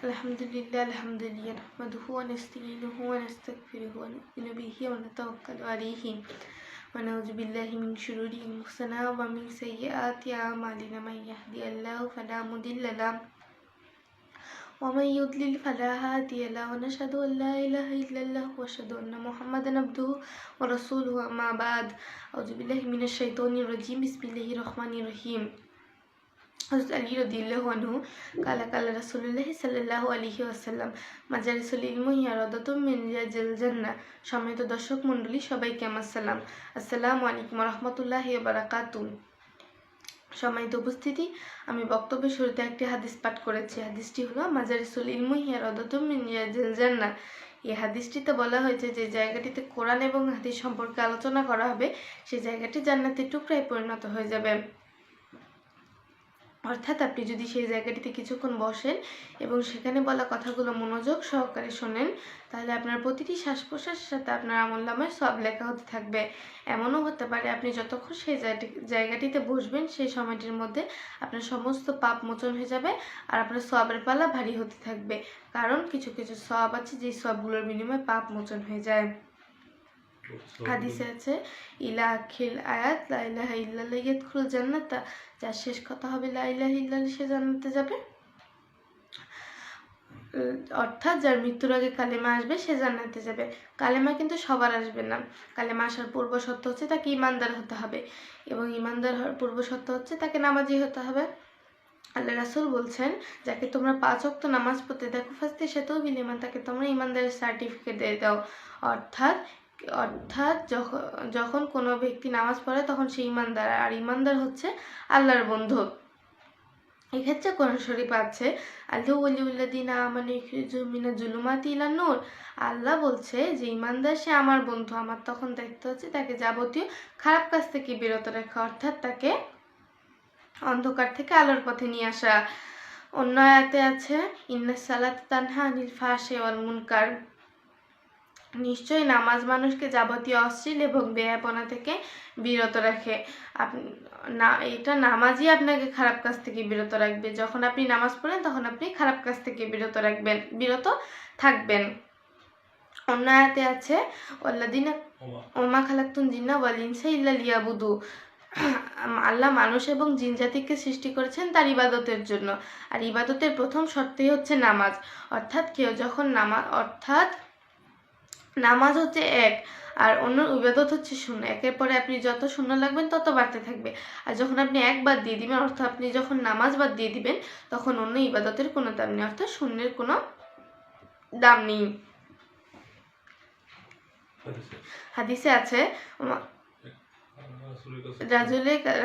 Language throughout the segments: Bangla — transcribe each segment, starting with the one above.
আলহামদুলিল্লাহ নাহমাদুহু ওয়া নাস্তাঈনুহু ওয়া নাস্তাগফিরুহু ওয়া নু'মিনু বিহি ওয়া নাতাওয়াক্কালু আলাইহি ওয়া নাউযু বিল্লাহি মিন শুরুরি আনফুসিনা ওয়া মিন সাইয়্যাতি আ'মালিনা মান ইয়াহদিহিল্লাহু ফালা মুদিল্লা লাহু ওয়া মান ইউদ্লিল ফালা হাদিয়া লাহু ওয়া নাশহাদু আন লা ইলাহা ইল্লাল্লাহু ওয়া নাশহাদু আন্না মুহাম্মাদান আবদুহু ওয়া রাসূলুহু আম্মা বা'দ আউযু বিল্লাহি মিনাশ শাইতানির রাজীম বিসমিল্লাহির রহমানির রহিম। হযরত আলী রাদিয়াল্লাহু আনহু কালা রাসূলুল্লাহ সাল্লাল্লাহু আলাইহি ওয়াসাল্লাম মাজালিসুল ইলমি হিয়া রাদাতুম মিন রিয়াজিল জান্নাহ। সম্মানিত দর্শক মণ্ডলী, সবাইকে আমার সালাম। আসসালামু আলাইকুম ওয়া রাহমাতুল্লাহি ওয়া বারাকাতুহু। সম্মানিত উপস্থিতি, আমি বক্তব্যের শুরুতে একটি হাদিস পাঠ করেছি। হাদিসটি হলো মাজালিসুল ইলমি হিয়া রাদাতুম মিন রিয়াজিল জান্নাহ। এই হাদিসটিতে বলা হয়েছে যে জায়গাটিতে কোরআন এবং হাদিস সম্পর্কে আলোচনা করা হবে সেই জায়গাটি জান্নাতের টুকরায় পরিণত হয়ে যাবে। অর্থাৎ আপনি যদি সেই জায়গাটিতে কিছুক্ষণ বসেন এবং সেখানে বলা কথাগুলো মনোযোগ সহকারে শোনেন, তাহলে আপনার প্রতিটি শ্বাস প্রশ্বাসের সাথে আপনার আমলনামায় সওয়াব লেখা হতে থাকবে। এমনও হতে পারে আপনি যতক্ষণ সেই জায়গাটিতে বসবেন সেই সময়টির মধ্যে আপনার সমস্ত পাপ মোচন হয়ে যাবে আর আপনার সওয়াবের পালা ভারী হতে থাকবে। কারণ কিছু কিছু সওয়াব আছে যে সওয়াবগুলোর বিনিময়ে পাপ মোচন হয়ে যায়। হাদিসে আছে ইলা আখিল আয়াত লা ইলাহা ইল্লাল্লাহ ইয়াদখুলুল জান্নাতা, যার শেষ কথা হবে লা ইলাহা ইল্লাল্লাহ সে জান্নাতে যাবে। অর্থাৎ যার মৃত্যুর আগে কালেমা আসবে সে জান্নাতে যাবে। কালেমা কিন্তু সবার আসবে না। কালেমা আসার পূর্ব শর্ত হচ্ছে তাকে ঈমানদার হতে হবে এবং ঈমানদার হওয়ার পূর্ব শর্ত হচ্ছে তাকে নামাজি হতে হবে। আল্লাহ রাসূল বলছেন, যাকে তোমরা 5 ওয়াক্ত নামাজ পড়তে দেখো ফাস্তে সেটাও বিলিমান, তাকে তোমরা ঈমানদারের সার্টিফিকেট দিয়ে দাও। অর্থাৎ যখন কোনো ব্যক্তি নামাজ পড়ে তখন সে ঈমানদার, আর ঈমানদার হচ্ছে আল্লাহর বন্ধু। এক্ষেত্রে কোরআন শরীফ আছে আল্লাহু ওয়ালিউল্লাযিনা আমানু ইখরিজুহুম মিনাজ জুলুমাতি ইলান নূর। আল্লাহ বলছে যে ঈমানদার সে আমার বন্ধু। আমার তখন দায়িত্ব হচ্ছে তাকে যাবতীয় খারাপ কাজ থেকে বিরত রাখা, অর্থাৎ তাকে অন্ধকার থেকে আলোর পথে নিয়ে আসা। অন্য আয়াতে আছে ইন্নাস সালাতা তানহা আনিল ফাহশাই ওয়াল মুনকার। নিশ্চয়ই নামাজ মানুষকে যাবতীয় অশ্লীল এবং বেয়াপনা থেকে বিরত রাখে। এটা নামাজই আপনাকে খারাপ কাজ থেকে বিরত রাখবে। যখন আপনি নামাজ পড়েন তখন আপনি খারাপ কাজ থেকে বিরত থাকবেন। অন্য আয়াতে আছে ওয়াল্লাযিনা ওমা খালাকতুল জিন্না ওয়াল ইনসা ইল্লা লিয়াবুদু। আল্লাহ মানুষ এবং জিন জাতিকে সৃষ্টি করেছেন তার ইবাদতের জন্য, আর ইবাদতের প্রথম শর্তই হচ্ছে নামাজ। অর্থাৎ নামাজ হচ্ছে এক আর অন্য ইবাদত হচ্ছে শূন্য। একের পরে আপনি যত শূন্য লাগবেন তত বাড়তে থাকবে। আর যখন আপনি এক বাদ দিয়ে দিবেন, অর্থাৎ আপনি যখন নামাজ বাদ দিয়ে দিবেন, তখন অন্য ইবাদতের কোনো দাম নেই, অর্থাৎ শূন্যের কোনো দাম নেই। হাদিসে আছে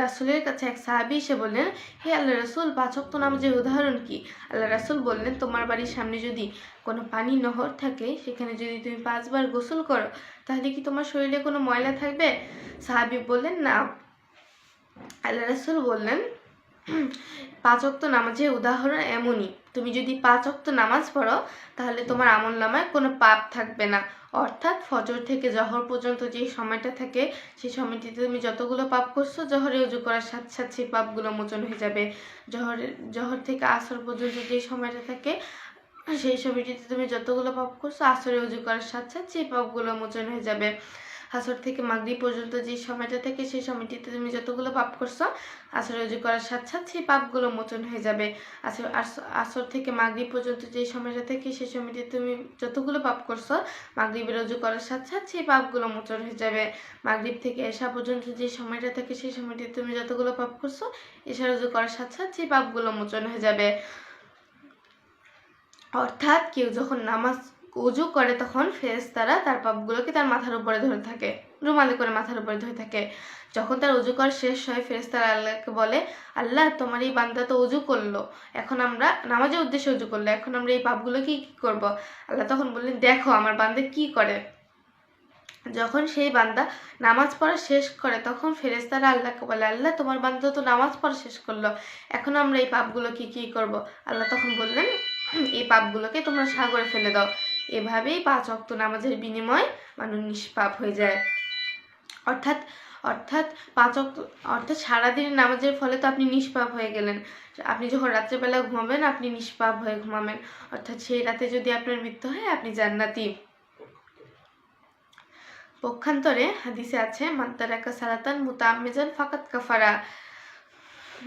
রাসূলের কাছে এক সাহাবী এসে বললেন, হে আল্লাহ রাসূল, 5 ওয়াক্ত নামাজের উদাহরণ কি? আল্লাহ রাসূল বললেন, তোমার বাড়ির সামনে যদি কোনো পানি নহর থাকে, সেখানে যদি তুমি 5 বার গোসল করো, তাহলে কি তোমার শরীরে কোনো ময়লা থাকবে? সাহাবী বললেন, না। আল্লাহ রাসূল বললেন, 5 ওয়াক্ত নামাজের উদাহরণ এমনই, তুমি যদি 5 ওয়াক্ত নামাজ পড়ো তাহলে তোমার আমলনামায় কোনো পাপ থাকবে না। অর্থাৎ ফজর থেকে জহর পর্যন্ত যে সময়টা থাকে সেই সময়টিতে তুমি যতগুলো পাপ করছো, জহরে ওযু করার সাথে সাথে সেই পাপগুলো মোচন হয়ে যাবে। জহর থেকে আসর পর্যন্ত যে সময়টা থাকে সেই সময়টিতে তুমি যতগুলো পাপ করছো, আসরে ওযু করার সাথে সাথে সেই পাপগুলো মোচন হয়ে যাবে। আসর থেকে মাগরিব পর্যন্ত যে সময়টা থাকে সেই সময়টিতে তুমি যতগুলো পাপ করছো, আসরে ওযু করার সাথে সাথে সেই পাপগুলো মোচন হয়ে যাবে। আসর থেকে মাগরিব পর্যন্ত যে সময়টা থাকে সেই সময়টিতে তুমি যতগুলো পাপ করছো, মাগরিবের ওযু করার সাথে সাথে সেই পাপগুলো মোচন হয়ে যাবে। মাগরিব থেকে এশা পর্যন্ত যে সময়টা থাকে সেই সময়টিতে তুমি যতগুলো পাপ করছো, এশার ওযু করার সাথে সাথে সেই পাপগুলো মোচন হয়ে যাবে। অর্থাৎ কেউ যখন নামাজ ওযু করে তখন ফেরেশতারা তার পাপগুলোকে তার মাথার উপরে ধরে থাকে, রুমালে করে মাথার উপরে ধরে থাকে। যখন তার ওযু করা শেষ হয়, ফেরেশতারা আল্লাহকে বলে, আল্লাহ, তোমার এই বান্দা তো ওযু করলো, এখন আমরা নামাজের উদ্দেশ্যে ওযু করলো, এখন আমরা এই পাপগুলো কি করব? আল্লাহ তখন বললেন, দেখো আমার বান্দা কি করে। যখন সেই বান্দা নামাজ পড়া শেষ করে তখন ফেরেশতারা আল্লাহকে বলে, আল্লাহ, তোমার বান্দা তো নামাজ পড়া শেষ করলো, এখন আমরা এই পাপগুলো কি করব? আল্লাহ তখন বললেন, এই পাপগুলোকে তোমরা সাগরে ফেলে দাও। এভাবেই 5 ওয়াক্ত নামাজের বিনিময়ে মানুষ নিষ্পাপ হয়ে যায়। অর্থাৎ অর্থাৎ সারাদিন নামাজের ফলে তো আপনি নিষ্পাপ হয়ে গেলেন। আপনি যখন রাত্রেবেলা ঘুমাবেন আপনি নিষ্পাপ হয়ে ঘুমাবেন, অর্থাৎ সেই রাতে যদি আপনার মৃত্যু হয় আপনি জান্নাতি। পক্ষান্তরে হাদিসে আছে মান তারাকা সালাতান মুতাআম্মিদান ফাকাত কাফারা,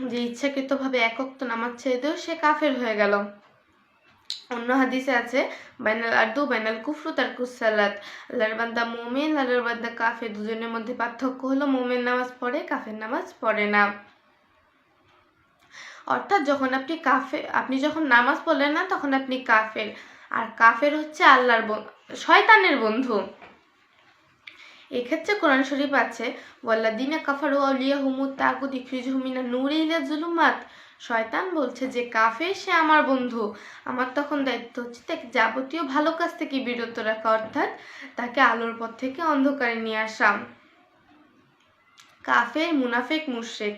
যে ইচ্ছাকৃতভাবে এক ওয়াক্ত নামাজ ছেড়ে দিয়েও সে কাফের হয়ে গেল। অন্য হাদিসে আছে বাইনাল আরদু বাইনাল কুফরু তারকুস সালাত, আল্লাহর বান্দা মুমিন আল্লাহর বান্দা কাফের, দুজনের মধ্যে পার্থক্য হলো মুমিন নামাজ পড়ে কাফের নামাজ পড়ে না। অর্থাৎ যখন আপনি যখন নামাজ পড়লেন না তখন আপনি কাফের, আর কাফের হচ্ছে আল্লাহর শয়তানের বন্ধু। এক্ষেত্রে কোরআন শরীফ আছে ওয়াল্লাযিনা কাফারু আউলিয়াহুমুত তাগুত ইখরিজুহুম মিনান নূরি ইলা যুলুমাত, শয়তান বলছে যে কাফের সে আমার বন্ধু, আমার তখন দায়িত্ব হচ্ছে তাকে যাবতীয় ভালো কাজ থেকে বিরত রাখা, অর্থাৎ তাকে আলোর পথ থেকে অন্ধকারে নিয়ে আসা। কাফের, মুনাফিক, মুশরিক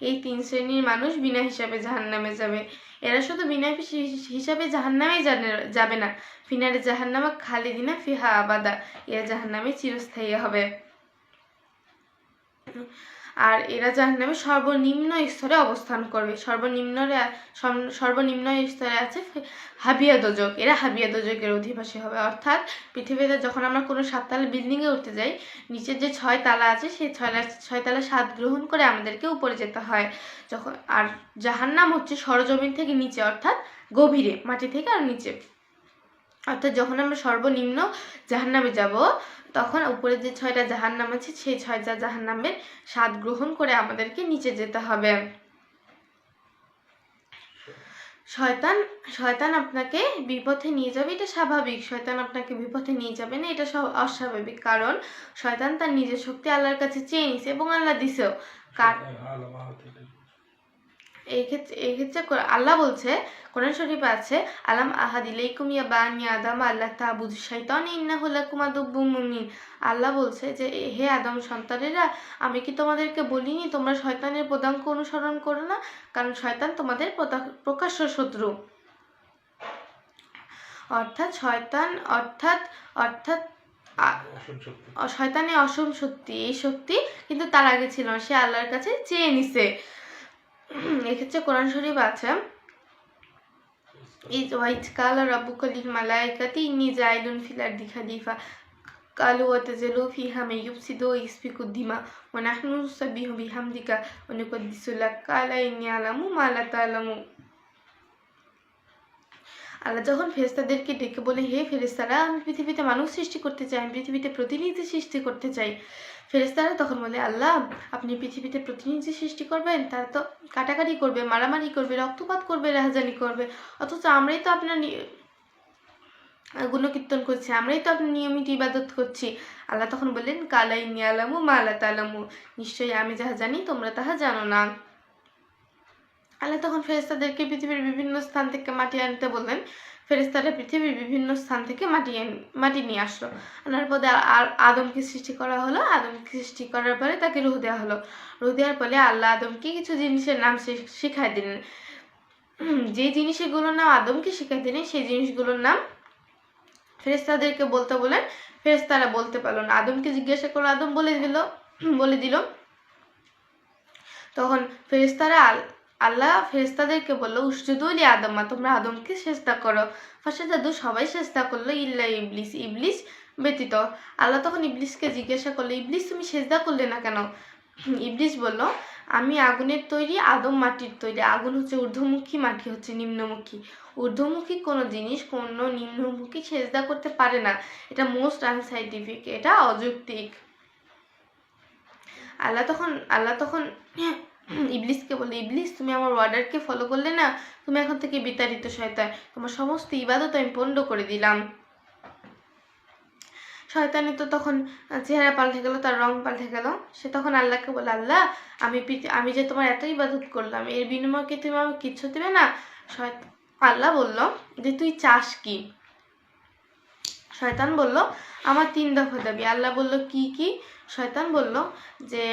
এই 3 শ্রেণীর মানুষ বিনা হিসাবে জাহান্নামে যাবে। এরা শুধু বিনা হিসাবে জাহান্নামেই যাবে না, ফিনারে জাহান্নামা খালিদিনা ফিহা আবাদা, এরা জাহান্নামে চিরস্থায়ী হবে। আর এরা জাহান্নামে সর্বনিম্ন স্তরে অবস্থান করবে। সর্বনিম্ন স্তরে আছে হাবিয়া দোজক, এরা হাবিয়া দোজকের অধিবাসী হবে। অর্থাৎ পৃথিবীতে যখন আমরা কোনো 7 তলা বিল্ডিংয়ে উঠতে যাই, নিচের যে 6 তালা আছে সেই 6 তালা স্বাদ গ্রহণ করে আমাদেরকে উপরে যেতে হয়। আর জাহান্নাম হচ্ছে সরজমিন থেকে নিচে, অর্থাৎ গভীরে, মাটি থেকে আর নিচে। অর্থাৎ যখন আমরা সর্বনিম্ন জাহান্নামে যাব তখন উপরে যে 6টা জাহান্নাম আছে সেই 6টা জাহান্নামের স্বাদ গ্রহণ করে আমাদেরকে নিচে যেতে হবে। শয়তান আপনাকে বিপথে নিয়ে যাবে, এটা স্বাভাবিক। শয়তান আপনাকে বিপথে নিয়ে যাবে না, এটা অস্বাভাবিক। কারণ শয়তান তার নিজের শক্তি আল্লাহর কাছে চেয়ে নিছে এবং আল্লাহ দিছেও। এই ক্ষেত্রে আল্লাহ বলছে, কোরআন শরীফে আছে আলাম আহাদ ইলাইকুম ইয়া বানি আদম আল্লাহ তা'বুদু শাইতান ইন্নাহু লাকুম আদুব্বুম মুবিন। আল্লাহ বলছে যে হে আদম সন্তানেরা, আমি কি তোমাদেরকে বলিনি তোমরা শয়তানের পদাঙ্ক অনুসরণ করো না, কারণ শয়তান তোমাদের প্রকাশ্য শত্রু। অর্থাৎ শয়তানের অসীম শক্তি, এই শক্তি কিন্তু তার আগে ছিল না, সে আল্লাহর কাছে চেয়ে নিছে। এক্ষেত্রে কোরআন শরীফ আছে ওয়াইজ কালা রাব্বুকা লিল মালাইকাতি ইন্নী জাইলুন ফিল আরদি খলিফা কালু ওয়াতাজালু ফিহা মান ইউফসিদু ওয়া ইসফিকু দিমা ওয়া নাহনু নুসাব্বিহু বিহামদিকা ওয়া নুকদ্দিসু লাক কালা ইন্নী আ'লামু মা লা তা'লামুন। আল্লাহ যখন ফেরেশতাদেরকে ডেকে বলে হে ফেরেশতারা, আমি পৃথিবীতে মানুষ সৃষ্টি করতে চাই, আমি পৃথিবীতে প্রতিনিধি সৃষ্টি করতে চাই। ফেরেশতারা তখন বলে আল্লাহ আপনি পৃথিবীতে প্রতিনিধি সৃষ্টি করবেন, তারা তো কাটাকাটি করবে, মারামারি করবে, রক্তপাত করবে, রাহাজানি করবে, অথচ আমরাই তো আপনার গুণকীর্তন করছি, আমরাই তো আপনার নিয়মিত ইবাদত করছি। আল্লাহ তখন বললেন কালা ইন্নী আ'লামু মা লা তা'লামুন, নিশ্চয়ই আমি যাহা জানি তোমরা তাহা জানো না। আল্লাহ তখন ফেরেশতাদেরকে পৃথিবীর বিভিন্ন স্থান থেকে মাটি আনতে বললেন। ফেরেশতারা পৃথিবীর বিভিন্ন স্থান থেকে মাটি নিয়ে আসলো। আনার পরে আদমকে সৃষ্টি করা হলো। আদমকে সৃষ্টি করার পরে তাকে রূহ দেওয়া হলো। রূহ দেওয়ার পরে আল্লাহ আদমকে কিছু জিনিসের নাম শিখাই দিলেন। যে জিনিসগুলোর নাম আদমকে শিখাই দিলেন সেই জিনিসগুলোর নাম ফেরেশতাদেরকে বলতে বলেন। ফেরেশতারা বলতে পারলো না। আদমকে জিজ্ঞাসা করলো, আদম বলে দিল। তখন আল্লাহ ফেরেশতাদেরকে বললো উসজুদু লি আদমা, তোমরা আদমকে সেজদা করো। ফাসাদাদু, সবাই সেজদা করলো, ইল্লা ইবলিস, ইবলিস ব্যতীত। আল্লাহ তখন ইবলিসকে জিজ্ঞাসা করলো, ইবলিস তুমি সেজদা করলে না কেন? ইবলিস বলল, আমি আগুনের তৈরি, আদম মাটির তৈরি। আগুন হচ্ছে ঊর্ধ্বমুখী, মাটি হচ্ছে নিম্নমুখী। ঊর্ধ্বমুখী কোনো জিনিস কোনো নিম্নমুখী সেজদা করতে পারে না, এটা মোস্ট আনসাইন্টিফিক, এটা অযৌক্তিক। আল্লাহ তখন ইবলিসকে বলে, ইবলিস তুমি আমার অর্ডারকে ফলো করলে না, তুমি এখন থেকে বিতাড়িত শয়তান, তোমার সমস্ত ইবাদত আমি পণ্ড করে দিলাম। শয়তানি তো তখন চেহারা পাল্টে গেল, তার রং পাল্টে গেল। সে তখন আল্লাহকে বলে, আল্লাহ আমি যে তোমার এত ইবাদত করলাম, এর বিনিময়ে তুমি আমাকে কিচ্ছু দেবে না? আল্লাহ বলল যে তুই চাস কি? শয়তান বলল আমার 3 দফা দাবি। আল্লাহ বলল কি কি? শয়তান বলল যে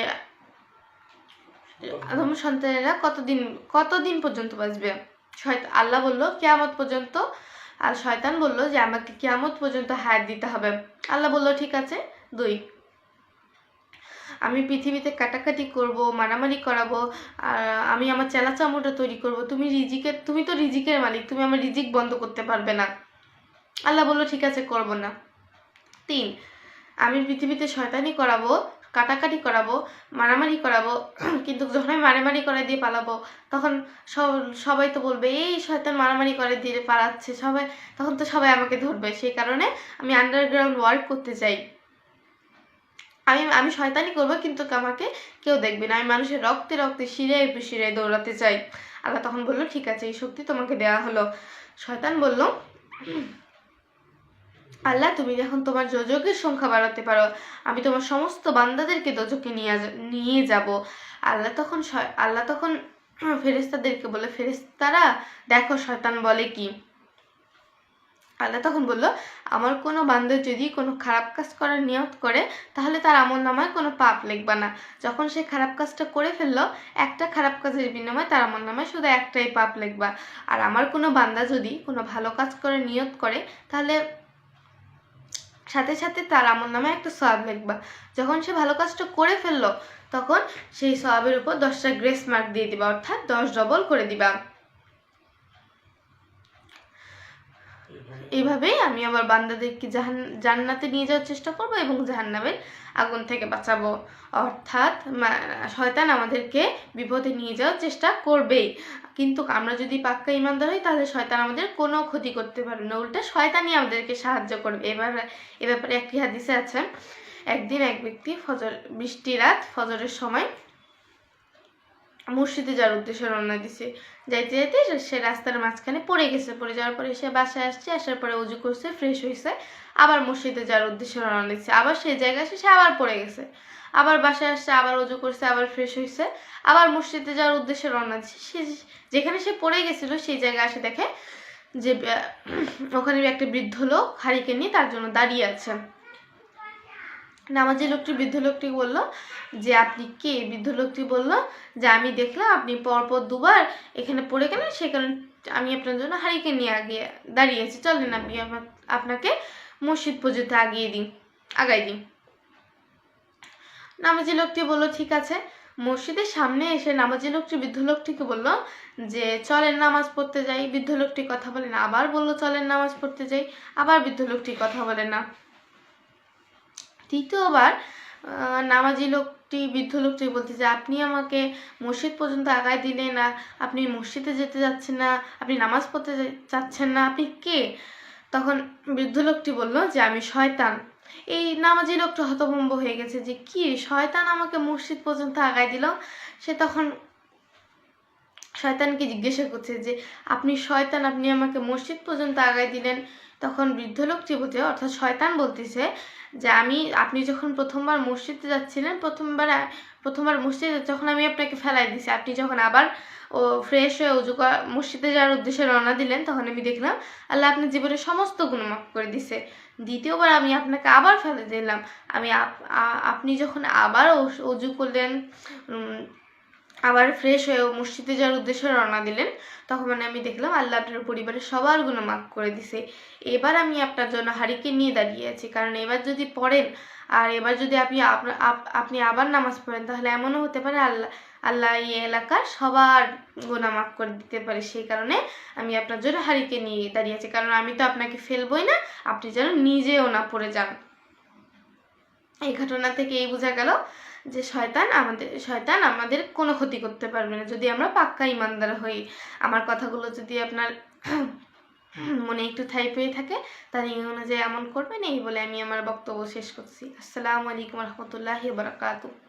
আদম সন্তানেরা কতদিন পর্যন্ত বাঁচবে? আল্লাহ বলল কিয়ামত পর্যন্ত। আর শয়তান বলল যে আমাকে কিয়ামত পর্যন্ত হায়াত দিতে হবে। আল্লাহ বলল ঠিক আছে 2। আমি পৃথিবীতে কাটাকাটি করব, মারামারি করাবো, আর আমি আমার চেলাচামড়া তৈরি করব। তুমি তো রিজিকের মালিক, তুমি আমার রিজিক বন্ধ করতে পারবে না। আল্লাহ বলল ঠিক আছে, করব না। 3, আমি পৃথিবীতে শয়তানি করাবো, কাটাকাটি করাবো, মারামারি করাবো, কিন্তু যখন আমি মারামারি করে দিয়ে পালাবো তখন সবাই তো বলবে এই শয়তান মারামারি করে দিয়ে পালাচ্ছে, তখন তো সবাই আমাকে ধরবে। সেই কারণে আমি আন্ডারগ্রাউন্ড ওয়ার্ক করতে চাই। আমি শয়তানি করবো কিন্তু আমাকে কেউ দেখবে না। আমি মানুষের রক্তে রক্তে শিরায় শিরায় দৌড়াতে চাই। আল্লাহ তখন বললো ঠিক আছে, এই শক্তি তোমাকে দেওয়া হলো। শয়তান বলল আল্লাহ তুমি যখন তোমার যোজকের সংখ্যা বাড়াতে পারো, আমি তোমার সমস্ত বান্দাদেরকে দোজকে নিয়ে যাব। আল্লাহ তখন ফেরেশতাদেরকে বলে, ফেরেশতারা দেখো শয়তান বলে কি। আল্লাহ তখন বলল আমার কোনো বান্দা যদি কোনো খারাপ কাজ করার নিয়ত করে তাহলে তার আমলনামায় কোনো পাপ লিখবা না। যখন সে খারাপ কাজটা করে ফেললো, একটা খারাপ কাজের বিনিময়ে তার আমলনামায় শুধু একটাই পাপ লিখবা। আর আমার কোনো বান্দা যদি কোনো ভালো কাজ করে নিয়ত করে তাহলে সাথে সাথে তার আমলনামায় একটা সওয়াব লিখবা। যখন সে ভালো কাজটা করে ফেললো তখন সেই সওয়াবের উপর 10টা গ্রেস মার্ক দিয়ে দিবা, অর্থাৎ 10 ডবল করে দিবা। এইভাবেই আমি আমার বান্দাদেরকে জান্নাতে নিয়ে যাওয়ার চেষ্টা করব এবং জাহান্নামের আগুন থেকে বাঁচাবো। অর্থাৎ শয়তান আমাদেরকে বিপদে নিয়ে যাওয়ার চেষ্টা করবেই, কিন্তু আমরা যদি পাক্কা ইমানদার হই তাহলে শয়তান আমাদের কোনো ক্ষতি করতে পারবে না, উল্টা শয়তানই আমাদেরকে সাহায্য করবে। এ ব্যাপারে একটি হাদিসে আছে, একদিন এক ব্যক্তি বৃষ্টি রাত ফজরের সময় মসজিদে যাওয়ার উদ্দেশ্যে রওনা দিছে। যাইতে যাইতে সে রাস্তার মাঝখানে পড়ে গেছে। পড়ে যাওয়ার পরে সে বাসায় আসছে, আসার পরে উজু করছে, ফ্রেশ হয়েছে, আবার মসজিদে যাওয়ার উদ্দেশ্যে রওনা দিচ্ছে। আবার সেই জায়গায় এসে সে আবার পড়ে গেছে, আবার বাসায় আসছে, আবার উজু করছে, আবার ফ্রেশ হয়েছে, আবার মসজিদে যাওয়ার উদ্দেশ্যে রওনা দিচ্ছে। যেখানে সে পড়ে গেছিল সেই জায়গায় এসে দেখে যে ওখানে একটা বৃদ্ধ লোক হারিকেন নিয়ে তার জন্য দাঁড়িয়ে আছে। নামাজি লোকটি বৃদ্ধ লোকটি বলল যে আপনি কে? বৃদ্ধ লোকটি বলল যে আমি দেখলাম আপনি পরপর দুবার এখানে পড়ে গেলেন, সে কারণে আমি আপনার জন্য হারিকেন নিয়ে দাঁড়িয়েছি, চলেন আপনি আপনাকে মসজিদ পর্যন্ত আগাই দিই। নামাজি লোকটি বলল ঠিক আছে। মসজিদের সামনে এসে নামাজি লোকটি বৃদ্ধ লোকটিকে বলল যে চলেন নামাজ পড়তে যাই। বৃদ্ধ লোকটি কথা বলে না, আবার বলল চলেন নামাজ পড়তে যাই, আবার বৃদ্ধ লোকটি কথা বলে না। তৃতীয়বার নামাজি লোকটি বৃদ্ধ লোকটি বলতেছে আপনি আমাকে মসজিদ পর্যন্ত আগায় দিলেন না, আপনি মসজিদে যেতে যাচ্ছেন না, আপনি নামাজ পড়তে চাচ্ছেন না, আপনি কে? তখন বৃদ্ধ লোকটি বলল যে আমি শয়তান। এই নামাজি লোকটা হতভম্ব হয়ে গেছে যে কি শয়তান আমাকে মসজিদ পর্যন্ত আগায় দিল। সে তখন শয়তানকে জিজ্ঞাসা করছে যে আপনি শয়তান, আপনি আমাকে মসজিদ পর্যন্ত আগায় দিলেন। তখন বৃদ্ধ লোকটি বলতে অর্থাৎ শয়তান বলতেছে যে আপনি যখন প্রথমবার মসজিদে যাচ্ছিলেন, প্রথমবার মসজিদে যখন আমি আপনাকে ফেলাই দিছি, আপনি যখন আবার ফ্রেশ হয়ে মসজিদে যাওয়ার উদ্দেশ্যে রওনা দিলেন, তখন আমি দেখলাম আল্লাহ আপনার জীবনের সমস্ত গুণ মাফ করে দিছে। দ্বিতীয়বার আমি আপনাকে আবার ফেলে দিলাম, আপনি যখন আবার উজু করলেন, আবার ফ্রেশ হয়ে মসজিদে যাওয়ার উদ্দেশ্যে রওনা দিলেন, তখন আমি দেখলাম আল্লাহ আপনার পরিবারের সবার গুণ মাফ করে দিছে। এবার আমি আপনার জন্য হারিকেন নিয়ে দাঁড়িয়ে আছি, কারণ এবার যদি পড়েন আর এবার যদি আপনি আবার নামাজ পড়েন তাহলে এমনও হতে পারে আল্লাহ এই এলাকার সবার গুনাহ মাফ করে দিতে পারে। সেই কারণে আমি আপনার জন্য হারিকেন নিয়ে দাঁড়িয়ে আছি, কারণ আমি তো আপনাকে ফেলবই না, আপনি যেন নিজেও না পড়ে যান। এই ঘটনা থেকে এই বোঝা গেল যে শয়তান আমাদের কোনো ক্ষতি করতে পারবে না যদি আমরা পাক্কা ইমানদার হই। আমার কথাগুলো যদি আপনার মনে একটু ঠাঁই পেয়ে থাকে তাহলে এই অনুযায়ী আমল করবেন। এই বলে আমি আমার বক্তব্য শেষ করছি। আসসালামু আলাইকুম রহমতুল্লাহি ওয়া বারাকাতুহু।